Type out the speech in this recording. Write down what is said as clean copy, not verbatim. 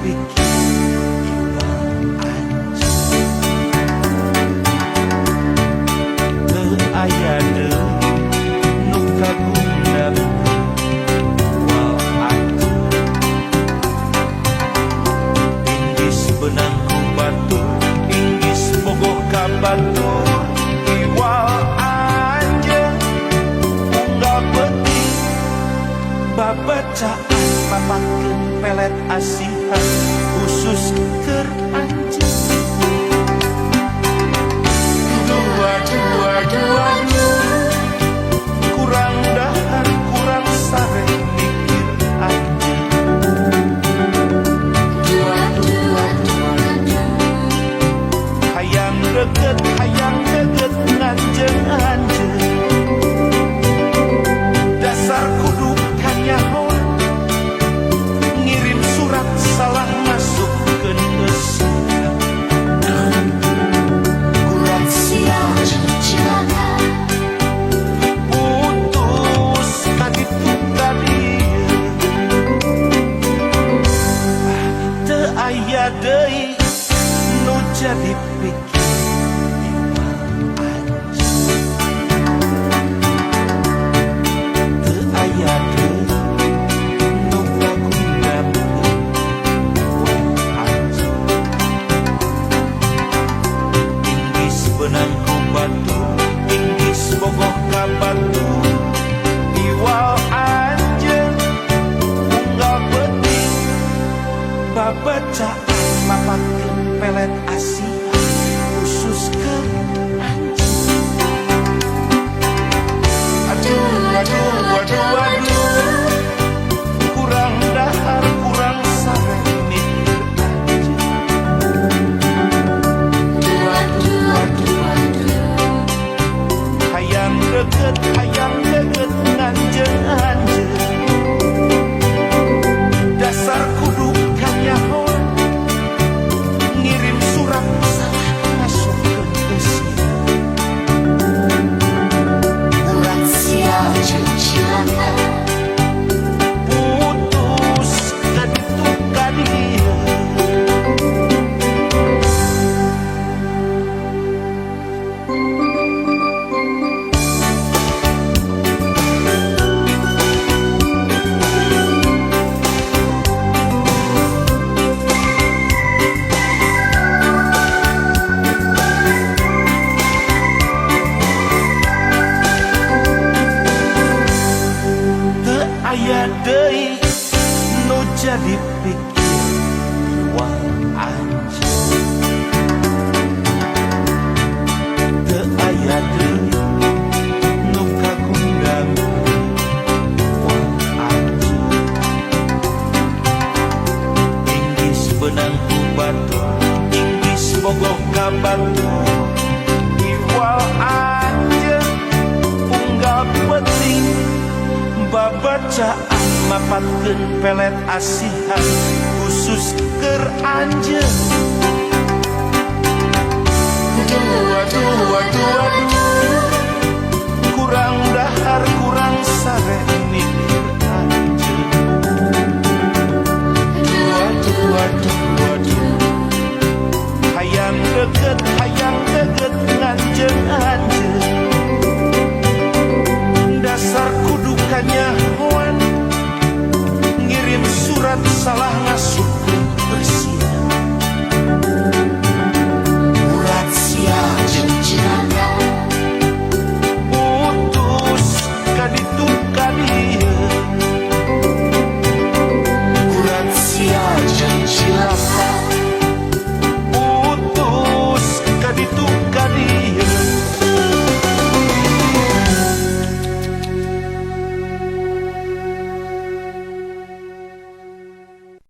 dipikir iwal anjeun teu aya deui nu kagundang wal anjeun inggis benang ku batur inggis bogoh ka batur iwal anjeun unggal penting babacaan papakeun pelet asihan khusus keur anjeun dua dua dua kurang dahar kurang sare mikir anjeun dua dua dua hayang deket nganjeun anjeun dasar kudu kanyahoan ngirim surat salah masuk ke nesuna kurang sial cilaka putus kaditu kadieu teu aya deui nu jadi pikir iwal anjeun teu aya deui nu kagundang wal anjeun inggis benang ku batur inggis bogoh ka batur iwal anjeun unggal penting babacaan mapakeun pelet asihan khusus keur anjeun aduh aduh aduh aduh kurang dahar kurang sare mikir anjeun dua dua dua hayang deket nganjeun anjeun dasar kudu kanyahoan ngirim surat salah ngasupkeun eusian kurang sial jeung cilaka putus kaditu kadieu teu aya deui nu jadi pikir iwal anjeun teu aya deui nu kagundang wal anjeun inggis benang ku batur inggis bogoh ka batur iwal anjeun unggal penting babacaan mapakeun pelet asihan khusus keur anjeun dua dua dua kurang dahar kurang sare mikir anjeun dua dua dua